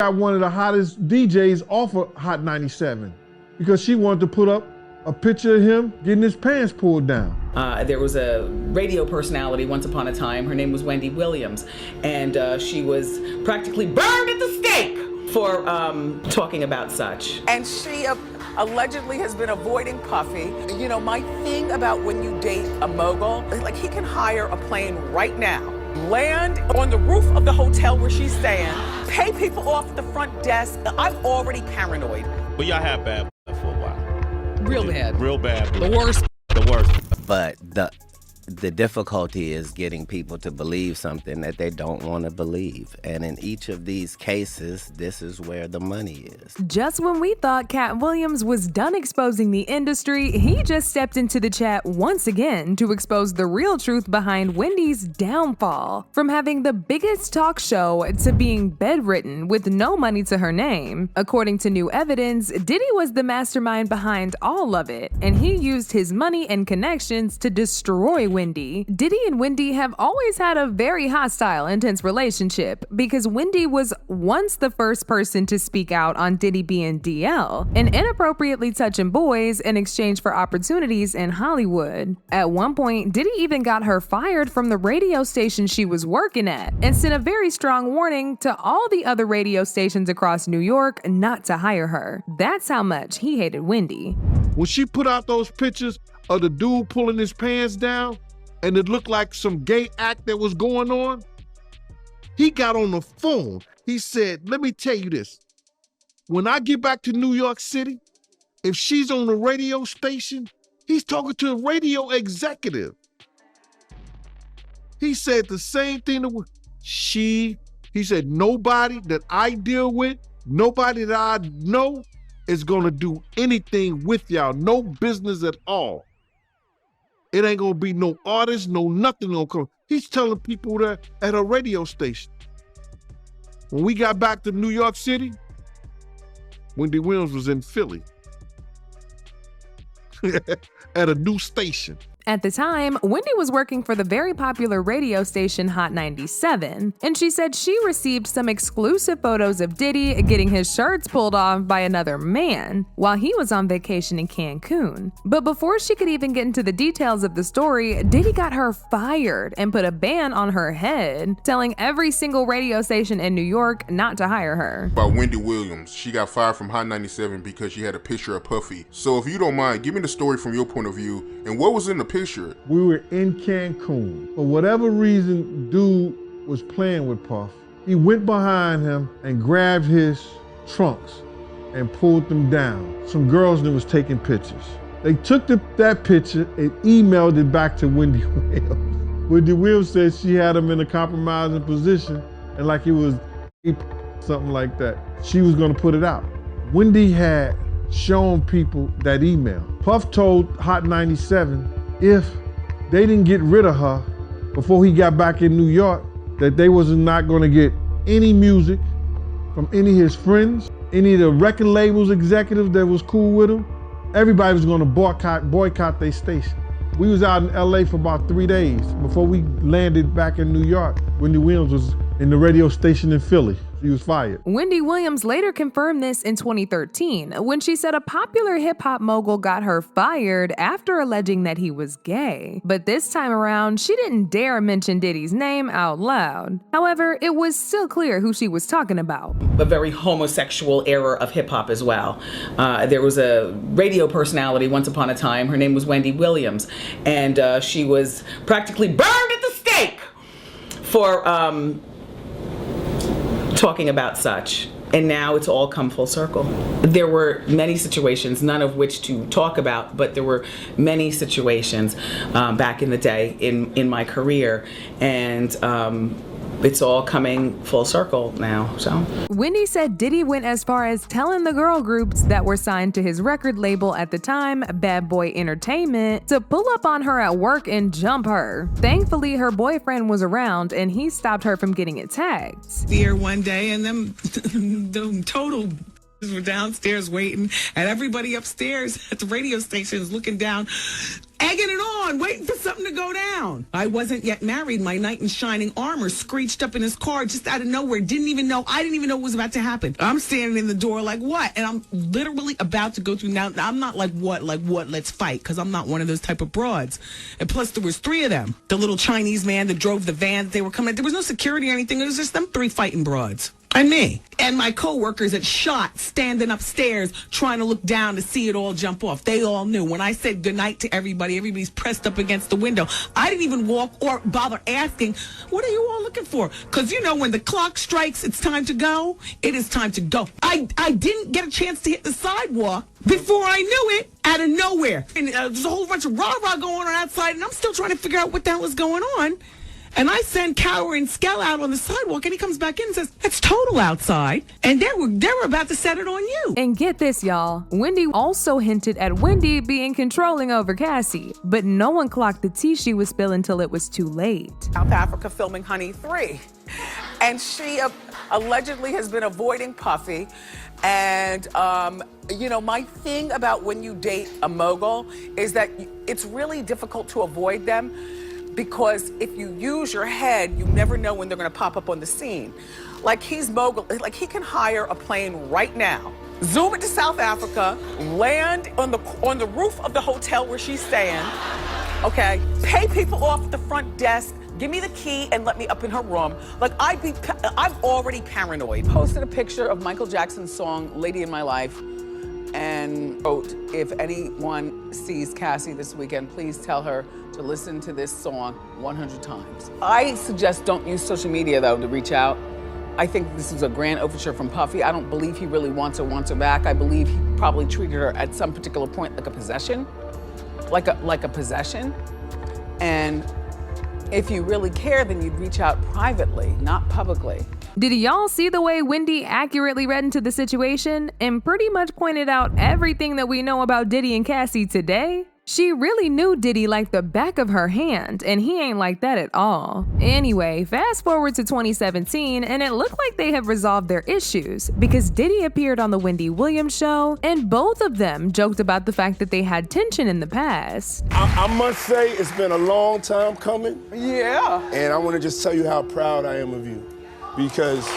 got one of the hottest DJs off of Hot 97 because she wanted to put up a picture of him getting his pants pulled down. There was a radio personality once upon a time. Her name was Wendy Williams, and she was practically burned at the stake for talking about such. And she allegedly has been avoiding Puffy. You know, my thing about when you date a mogul, like he can hire a plane right now, land on the roof of the hotel where she's staying, pay people off at the front desk. I'm already paranoid. But y'all have bad for a while. Real bad. Real bad. The worst. The worst. But the difficulty is getting people to believe something that they don't want to believe. And in each of these cases, this is where the money is. Just when we thought Katt Williams was done exposing the industry, he just stepped into the chat once again to expose the real truth behind Wendy's downfall. From having the biggest talk show to being bedridden with no money to her name. According to new evidence, Diddy was the mastermind behind all of it, and he used his money and connections to destroy Wendy. Diddy and Wendy have always had a very hostile, intense relationship because Wendy was once the first person to speak out on Diddy being DL and inappropriately touching boys in exchange for opportunities in Hollywood. At one point, Diddy even got her fired from the radio station she was working at and sent a very strong warning to all the other radio stations across New York not to hire her. That's how much he hated Wendy. When she put out those pictures of the dude pulling his pants down, and it looked like some gay act that was going on, he got on the phone. He said, let me tell you this. When I get back to New York City, if she's on the radio station, he's talking to a radio executive. He said the same thing to he said, nobody that I deal with, nobody that I know is gonna do anything with y'all, no business at all. It ain't gonna be no artist, no nothing gonna come. He's telling people that at a radio station. When we got back to New York City, Wendy Williams was in Philly at a new station. At the time, Wendy was working for the very popular radio station Hot 97, and she said she received some exclusive photos of Diddy getting his shirts pulled off by another man while he was on vacation in Cancun. But before she could even get into the details of the story, Diddy got her fired and put a ban on her head, telling every single radio station in New York not to hire her. By Wendy Williams, she got fired from Hot 97 because she had a picture of Puffy. So if you don't mind, give me the story from your point of view and what was in the picture. We were in Cancun. For whatever reason, dude was playing with Puff. He went behind him and grabbed his trunks and pulled them down. Some girls that was taking pictures. They took that picture and emailed it back to Wendy Williams. Wendy Williams said she had him in a compromising position and like it was something like that. She was gonna put it out. Wendy had shown people that email. Puff told Hot 97 if they didn't get rid of her before he got back in New York, that they was not gonna get any music from any of his friends, any of the record labels executives that was cool with him. Everybody was gonna boycott their station. We was out in LA for about 3 days before we landed back in New York. Wendy Williams was in the radio station in Philly. She was fired. Wendy Williams later confirmed this in 2013 when she said a popular hip-hop mogul got her fired after alleging that he was gay. But this time around, she didn't dare mention Diddy's name out loud. However, it was still clear who she was talking about. A very homosexual era of hip-hop as well. There was a radio personality once upon a time. Her name was Wendy Williams, and she was practically burned at the stake for talking about such. And now it's all come full circle. There were many situations, none of which to talk about, but there were many situations back in the day in my career, and it's all coming full circle now, so. Wendy said Diddy went as far as telling the girl groups that were signed to his record label at the time, Bad Boy Entertainment, to pull up on her at work and jump her. Thankfully, her boyfriend was around and he stopped her from getting it tagged. Here one day and them the total were downstairs waiting, and everybody upstairs at the radio station is looking down, egging it on, waiting for something to go down. I wasn't yet married. My knight in shining armor screeched up in his car just out of nowhere. I didn't even know what was about to happen. I'm standing in the door like, what? And I'm literally about to go through. Now, I'm not like, what, let's fight, because I'm not one of those type of broads. And plus, there was 3 of them. The little Chinese man that drove the van that they were coming. There was no security or anything. It was just them 3 fighting broads. And me. And my coworkers that shot standing upstairs trying to look down to see it all jump off. They all knew. When I said goodnight to everybody, everybody's pressed up against the window. I didn't even walk or bother asking, what are you all looking for? Because, you know, when the clock strikes, it's time to go. It is time to go. I didn't get a chance to hit the sidewalk before I knew it, out of nowhere. And there's a whole bunch of rah-rah going on outside, and I'm still trying to figure out what the hell is going on. And I send Cower and Skell out on the sidewalk, and he comes back in and says, it's total outside. And they were about to set it on you. And get this, y'all. Wendy also hinted at Wendy being controlling over Cassie, but no one clocked the tea she was spilling until it was too late. South Africa filming Honey 3. And she allegedly has been avoiding Puffy. And, you know, my thing about when you date a mogul is that it's really difficult to avoid them. Because if you use your head, you never know when they're gonna pop up on the scene. Like he's mogul, like he can hire a plane right now, zoom it to South Africa, land on the roof of the hotel where she's staying, okay? Pay people off at the front desk, give me the key and let me up in her room. Like I'm already paranoid. Posted a picture of Michael Jackson's song, Lady in My Life, and wrote, if anyone sees Cassie this weekend, please tell her to listen to this song 100 times. I suggest don't use social media though to reach out. I think this is a grand overture from Puffy. I don't believe he really wants her back. I believe he probably treated her at some particular point like a possession, like a possession. And if you really care, then you'd reach out privately, not publicly. Did y'all see the way Wendy accurately read into the situation and pretty much pointed out everything that we know about Diddy and Cassie today? She really knew Diddy like the back of her hand, and he ain't like that at all. Anyway, fast forward to 2017, and it looked like they have resolved their issues because Diddy appeared on the Wendy Williams show, and both of them joked about the fact that they had tension in the past. I must say it's been a long time coming. Yeah. And I want to just tell you how proud I am of you. Because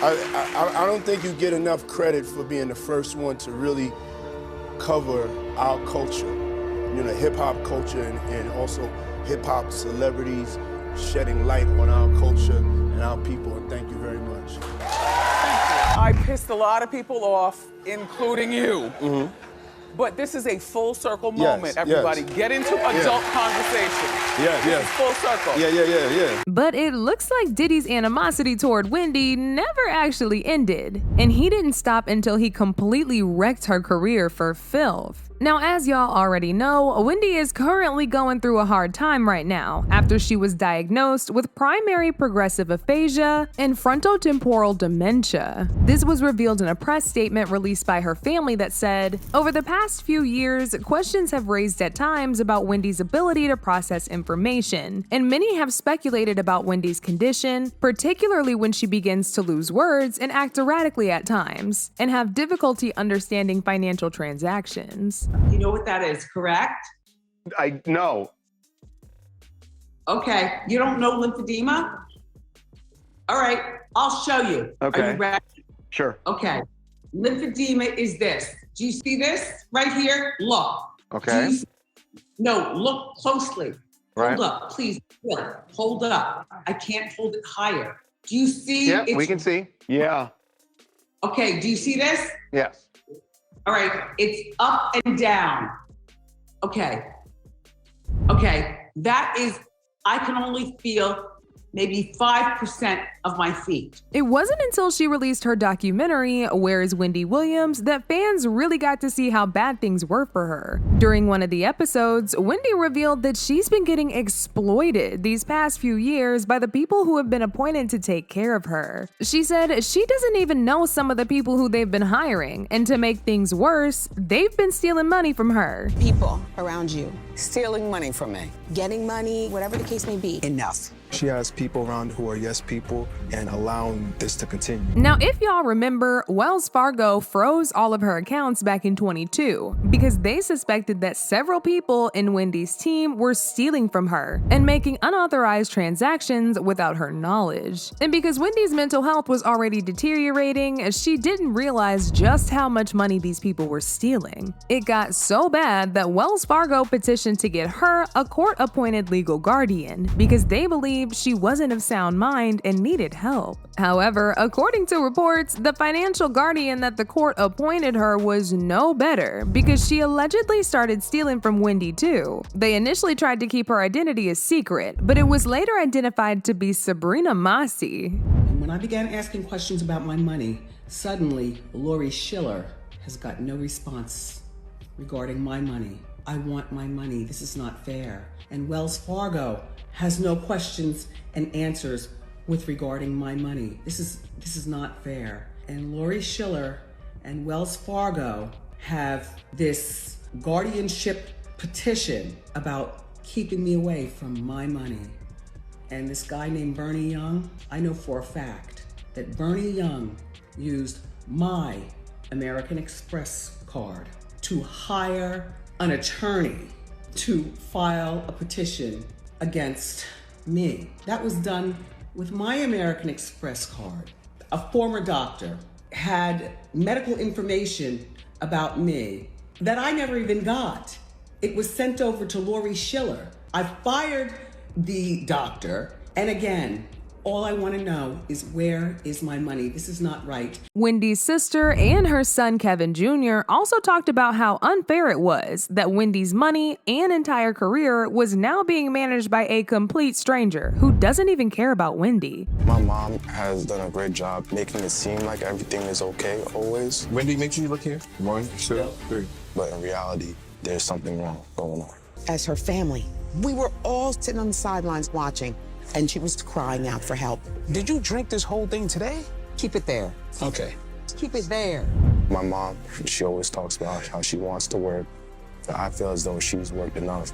I don't think you get enough credit for being the first one to really cover our culture, you know, hip-hop culture and also hip-hop celebrities shedding light on our culture and our people, and thank you very much. I pissed a lot of people off, including you. Mm-hmm. But this is a full circle moment, everybody. Yes. Get into adult conversation. This is full circle. Yeah. But it looks like Diddy's animosity toward Wendy never actually ended, and he didn't stop until he completely wrecked her career for filth. Now, as y'all already know, Wendy is currently going through a hard time right now after she was diagnosed with primary progressive aphasia and frontotemporal dementia. This was revealed in a press statement released by her family that said, over the past few years, questions have raised at times about Wendy's ability to process information, and many have speculated about Wendy's condition, particularly when she begins to lose words and act erratically at times, and have difficulty understanding financial transactions. You know what that is, correct? I know. Okay, you don't know lymphedema? All right, I'll show you. Okay. Are you ready? Sure. Okay, lymphedema is this. Do you see this right here? Look. Okay. No, look closely. Right. Hold up, please. Hold up. I can't hold it higher. Do you see? Yeah, we can see. Yeah. Okay, do you see this? Yes. All right, it's up and down. Okay, that is, I can only feel maybe 5% of my feet. It wasn't until she released her documentary, Where is Wendy Williams, that fans really got to see how bad things were for her. During one of the episodes, Wendy revealed that she's been getting exploited these past few years by the people who have been appointed to take care of her. She said she doesn't even know some of the people who they've been hiring, and to make things worse, they've been stealing money from her. People around you stealing money from me. Getting money, whatever the case may be. Enough. She has people around who are yes people and allowing this to continue. Now, if y'all remember, Wells Fargo froze all of her accounts back in 2022 because they suspected that several people in Wendy's team were stealing from her and making unauthorized transactions without her knowledge. And because Wendy's mental health was already deteriorating, she didn't realize just how much money these people were stealing. It got so bad that Wells Fargo petitioned to get her a court-appointed legal guardian because they believed she wasn't of sound mind and needed help. However, according to reports, the financial guardian that the court appointed her was no better because she allegedly started stealing from Wendy too. They initially tried to keep her identity a secret, but it was later identified to be Sabrina Massey. And when I began asking questions about my money, suddenly Lori Schiller has got no response regarding my money. I want my money. This is not fair. And Wells Fargo has no questions and answers with regarding my money. This is not fair. And Lori Schiller and Wells Fargo have this guardianship petition about keeping me away from my money. And this guy named Bernie Young, I know for a fact that Bernie Young used my American Express card to hire an attorney to file a petition against me. That was done with my American Express card. A former doctor had medical information about me that I never even got. It was sent over to Lori Schiller. I fired the doctor, and again, all I want to know is where is my money? This is not right. Wendy's sister and her son Kevin Jr. also talked about how unfair it was that Wendy's money and entire career was now being managed by a complete stranger who doesn't even care about Wendy. My mom has done a great job making it seem like everything is okay always. Wendy, make sure you look here. 1, 2, 3. But in reality, there's something wrong going on. As her family, we were all sitting on the sidelines watching, and she was crying out for help. Did you drink this whole thing today? Keep it there. Okay. Keep it there. My mom, she always talks about how she wants to work. I feel as though she's worked enough.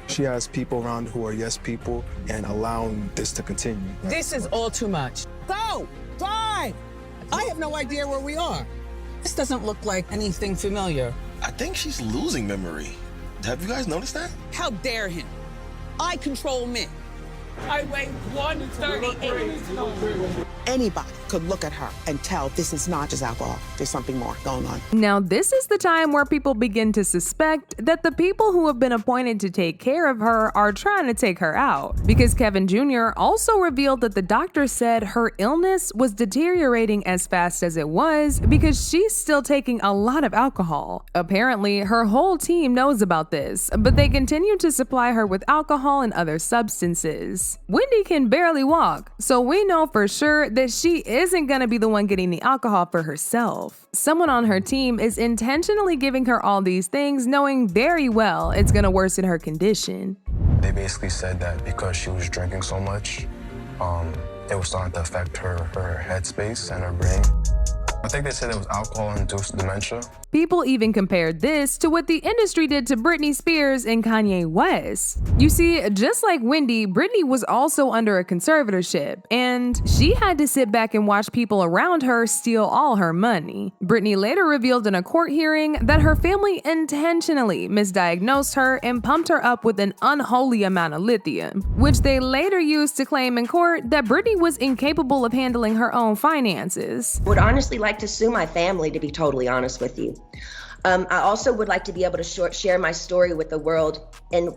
She has people around who are yes people and allowing this to continue. This is all too much. Go! Drive! I have no idea where we are. This doesn't look like anything familiar. I think she's losing memory. Have you guys noticed that? How dare him? I control me. I weigh 138. Anybody could look at her and tell this is not just alcohol. There's something more going on. Now, this is the time where people begin to suspect that the people who have been appointed to take care of her are trying to take her out. Because Kevin Jr. also revealed that the doctor said her illness was deteriorating as fast as it was because she's still taking a lot of alcohol. Apparently, her whole team knows about this, but they continue to supply her with alcohol and other substances. Wendy can barely walk, so we know for sure that she isn't gonna be the one getting the alcohol for herself. Someone on her team is intentionally giving her all these things, knowing very well it's gonna worsen her condition. They basically said that because she was drinking so much, it was starting to affect her headspace and her brain. I think they said it was alcohol-induced dementia. People even compared this to what the industry did to Britney Spears and Kanye West. You see, just like Wendy, Britney was also under a conservatorship, and she had to sit back and watch people around her steal all her money. Britney later revealed in a court hearing that her family intentionally misdiagnosed her and pumped her up with an unholy amount of lithium, which they later used to claim in court that Britney was incapable of handling her own finances. Would honestly like to sue my family, to be totally honest with you. I also would like to be able to share my story with the world and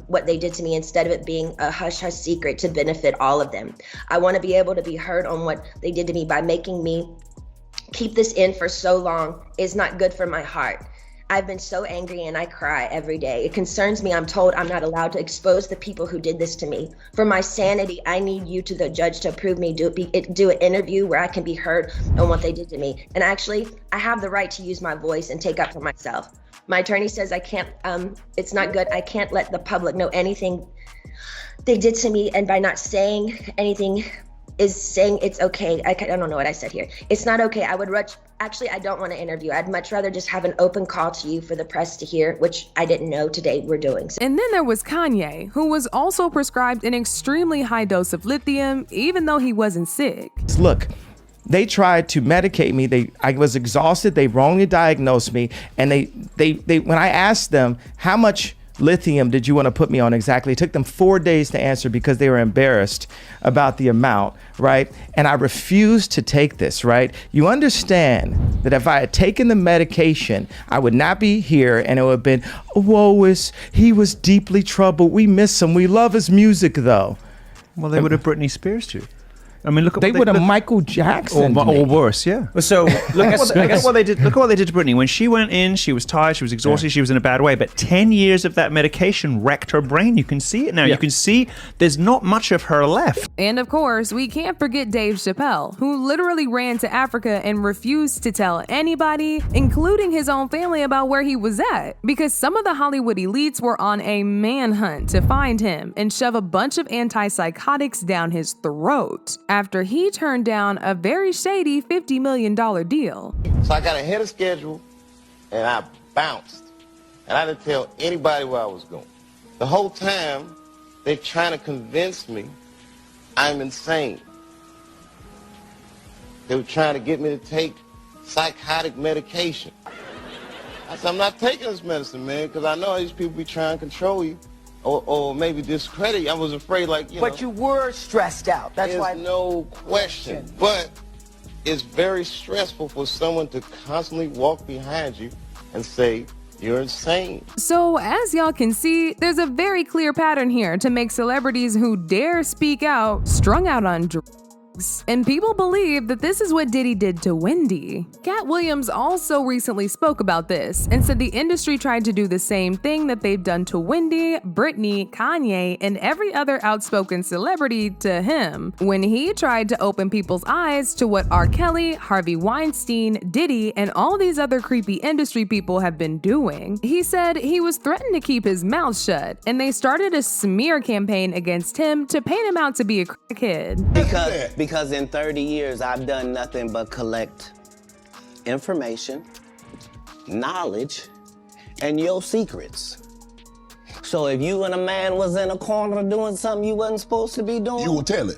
what they did to me instead of it being a hush-hush secret to benefit all of them. I want to be able to be heard on what they did to me by making me keep this in for so long is not good for my heart. I've been so angry and I cry every day. It concerns me. I'm told I'm not allowed to expose the people who did this to me. For my sanity, I need you to the judge to approve me, do an interview where I can be heard on what they did to me. And actually, I have the right to use my voice and take up for myself. My attorney says I can't, it's not good. I can't let the public know anything they did to me, and by not saying anything, is saying it's okay. I don't know what I said here. It's not okay. I don't want to interview. I'd much rather just have an open call to you for the press to hear, which I didn't know today we're doing. And then there was Kanye, who was also prescribed an extremely high dose of lithium, even though he wasn't sick. Look, they tried to medicate me. I was exhausted. They wrongly diagnosed me. And they when I asked them, how much lithium did you want to put me on exactly? It took them 4 days to answer because they were embarrassed about the amount, right? And I refused to take this, right? You understand that if I had taken the medication, I would not be here, and it would have been, he was deeply troubled. We miss him. We love his music, though. Well, they would have Britney Spears you. I mean, look at they would have Michael Jackson or worse, yeah. So look at what they did. Look at what they did to Britney. When she went in, she was tired, she was exhausted, she was in a bad way. But 10 years of that medication wrecked her brain. You can see it now. You can see there's not much of her left. And of course, we can't forget Dave Chappelle, who literally ran to Africa and refused to tell anybody, including his own family, about where he was at, because some of the Hollywood elites were on a manhunt to find him and shove a bunch of antipsychotics down his throat, after he turned down a very shady $50 million deal. So I got ahead of schedule, and I bounced. And I didn't tell anybody where I was going. The whole time, they're trying to convince me I'm insane. They were trying to get me to take psychotic medication. I said, I'm not taking this medicine, man, because I know these people be trying to control you. Or maybe discredit you. I was afraid, But you were stressed out. That's why. There's no question. But it's very stressful for someone to constantly walk behind you and say, you're insane. So as y'all can see, there's a very clear pattern here to make celebrities who dare speak out strung out on drugs. And people believe that this is what Diddy did to Wendy. Katt Williams also recently spoke about this and said the industry tried to do the same thing that they've done to Wendy, Britney, Kanye, and every other outspoken celebrity to him when he tried to open people's eyes to what R. Kelly, Harvey Weinstein, Diddy, and all these other creepy industry people have been doing. He said he was threatened to keep his mouth shut, and they started a smear campaign against him to paint him out to be a crackhead. Because in 30 years, I've done nothing but collect information, knowledge, and your secrets. So if you and a man was in a corner doing something you wasn't supposed to be doing... You will tell it?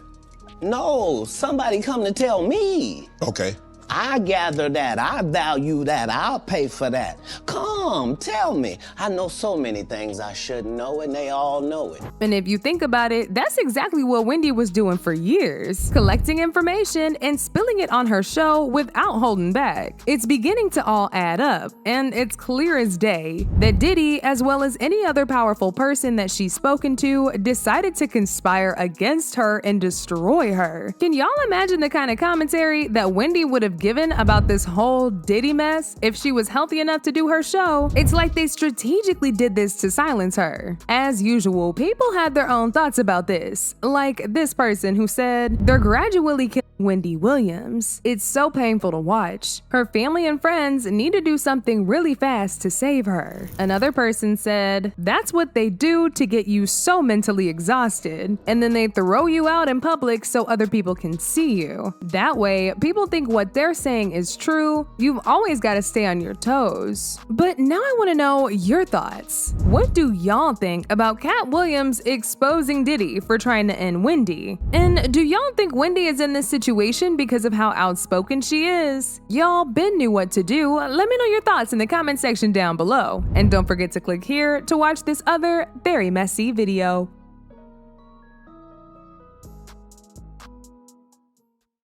No, somebody come to tell me. Okay. I gather that, I value that, I'll pay for that. Come, tell me. I know so many things I shouldn't know, and they all know it. And if you think about it, that's exactly what Wendy was doing for years, collecting information and spilling it on her show without holding back. It's beginning to all add up, and it's clear as day that Diddy, as well as any other powerful person that she's spoken to, decided to conspire against her and destroy her. Can y'all imagine the kind of commentary that Wendy would have given about this whole Diddy mess if she was healthy enough to do her show? It's like they strategically did this to silence her. As usual, people had their own thoughts about this, like this person who said they're gradually killing Wendy Williams. It's so painful to watch. Her family and friends need to do something really fast to save her. Another person said that's what they do to get you so mentally exhausted, and then they throw you out in public so other people can see you. That way, people think what they're saying is true. You've always got to stay on your toes. But now I want to know your thoughts. What do y'all think about Katt Williams exposing Diddy for trying to end Wendy? And do y'all think Wendy is in this situation because of how outspoken she is? Y'all been knew what to do. Let me know your thoughts in the comment section down below. And don't forget to click here to watch this other very messy video.